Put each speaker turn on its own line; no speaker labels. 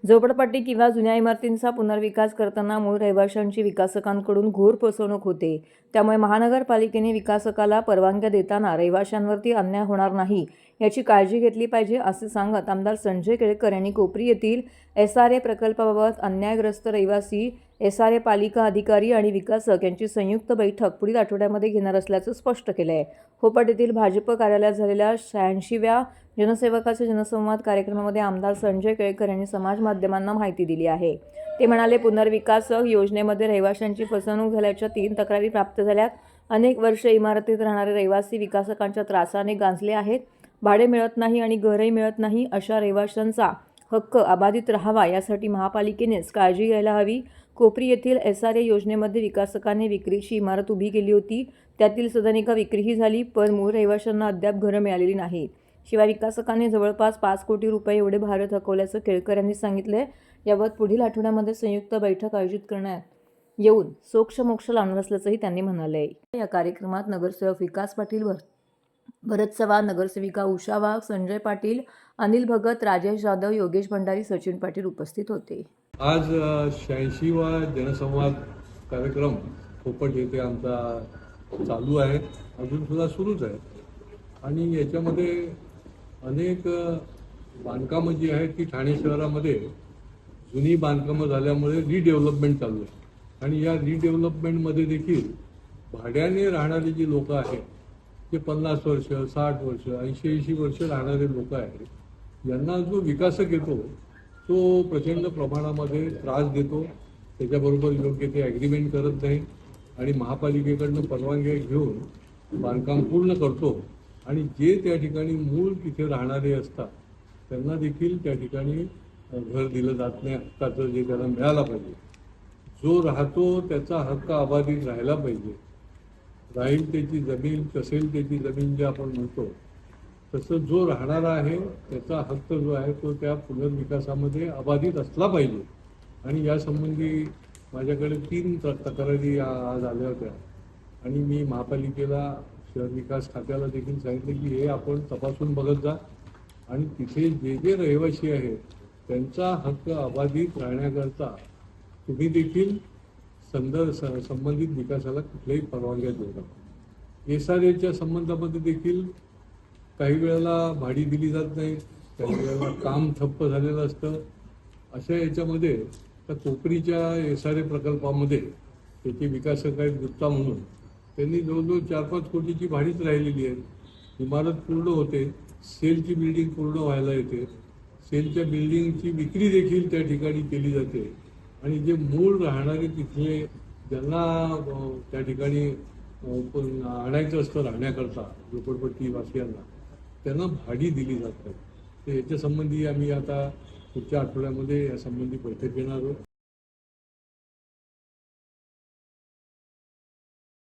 झोपडपट्टी किंवा जुन्या इमारतींचा पुनर्विकास करताना मूळ रहिवाशांची विकासकांकडून घोर फसवणूक होते. त्यामुळे महानगरपालिकेने विकासकाला परवानग्या देताना रहिवाशांवरती अन्याय होणार नाही याची काळजी घेतली पाहिजे, असे सांगत आमदार संजय केळकर यांनी कोपरी येथील SRA प्रकल्पाबाबत अन्यायग्रस्त रहिवासी, SRA पालिका अधिकारी आणि विकासक यांची संयुक्त बैठक पुढील आठवड्यामध्ये घेणार असल्याचं स्पष्ट केलं आहे. होपट येथील भाजप कार्यालयात झालेल्या 86व्या जनसेवकाचे जनसंवाद कार्यक्रमामध्ये आमदार संजय केळकर यांनी समाज माध्यमांना माहिती दिली आहे. ते म्हणाले, पुनर्विकासक योजनेमध्ये रहिवाशांची फसवणूक झाल्याच्या 3 तक्रारी प्राप्त झाल्यात. अनेक वर्षे इमारतीत राहणारे रहिवासी विकासकांच्या त्रासाने गांजले आहेत. भाडे मिळत नाही आणि घरही मिळत नाही. अशा रहिवाशांचा हक्क अबाधित राहावा यासाठी महापालिकेनेच काळजी घ्यायला हवी. कोपरी येथील SRA योजनेमध्ये विकासकाने विक्रीची इमारत उभी केली होती. त्यातील सदनिका विक्रीही झाली, पण मूळ रहिवाशांना अद्याप घरं मिळालेली नाहीत. शिवाय विकासकाने जवळपास 5 कोटी रुपये एवढे भाडे थकवल्याचं केळकर यांनी सांगितले. याबाबत पुढील आठवड्यामध्ये संयुक्त बैठक आयोजित करण्यात येऊन सोक्षमोक्ष लावणार असल्याचंही त्यांनी म्हणाले. या कार्यक्रमात नगरसेवक विकास पाटील, भरत चव्हाण, नगरसेविका उषा वाघ, संजय पाटील, अनिल भगत, राजेश जाधव, योगेश भंडारी, सचिन पाटील उपस्थित होते.
आज 86वा जनसंवाद कार्यक्रम होपट येथे आमचा चालू आहे, अजून सुद्धा सुरूच आहे. आणि याच्यामध्ये अनेक बांधकामं जी आहेत ती ठाणे शहरामध्ये जुनी बांधकामं झाल्यामुळे रिडेव्हलपमेंट चालू आहे. आणि या रिडेव्हलपमेंटमध्ये देखील भाड्याने राहणारी जी लोक आहेत, जे 50 वर्ष, 60 वर्ष, 80 वर्ष राहणारे लोक आहेत, यांना जो विकासक येतो तो प्रचंड प्रमाणामध्ये त्रास देतो. त्याच्याबरोबर योग्य ते ॲग्रीमेंट करत नाही आणि महापालिकेकडनं परवानग्या घेऊन बांधकाम पूर्ण करतो. आणि जे त्या ठिकाणी मूळ तिथे राहणारे असतात त्यांना देखील त्या ठिकाणी घर दिलं जात नाही. हक्काचं जे त्याला मिळाला पाहिजे, जो राहतो त्याचा हक्क अबाधित राहायला पाहिजे. राहील त्याची जमीन, कसेल त्याची जमीन जे आपण म्हणतो, तसं जो राहणारा आहे त्याचा हक्क जो आहे तो त्या पुनर्विकासामध्ये अबाधित असला पाहिजे. आणि यासंबंधी माझ्याकडे 3 तक्रारी आज आल्या होत्या आणि मी महापालिकेला, शहर विकास खात्याला देखील सांगितलं की हे आपण तपासून बघत जा आणि तिथे जे जे रहिवासी आहेत त्यांचा हक्क अबाधित राहण्याकरता तुम्ही देखील संबंधित विकासाला कुठल्याही परवानग्या देऊ नका. SRAच्या संबंधामध्ये देखील काही वेळेला भाडी दिली जात नाही, काही वेळेला काम ठप्प झालेलं असतं. अशा याच्यामध्ये त्या कोपरीच्या SRA प्रकल्पामध्ये त्याचे विकासक आहेत गुप्ता म्हणून, त्यांनी जवळजवळ 4-5 कोटीची भाडीच राहिलेली आहे. इमारत पूर्ण होते, सेलची बिल्डिंग पूर्ण व्हायला येते, सेलच्या बिल्डिंगची विक्री देखील त्या ठिकाणी केली जाते. आणि जे मूळ राहणारे तिथले, ज्यांना त्या ठिकाणी आणायचं असतं राहण्याकरता झोपडपट्टी वासियांना, त्यांना भाडी दिली जात नाही. तर याच्यासंबंधी आम्ही आता पुढच्या आठवड्यामध्ये यासंबंधी बैठक घेणार आहोत.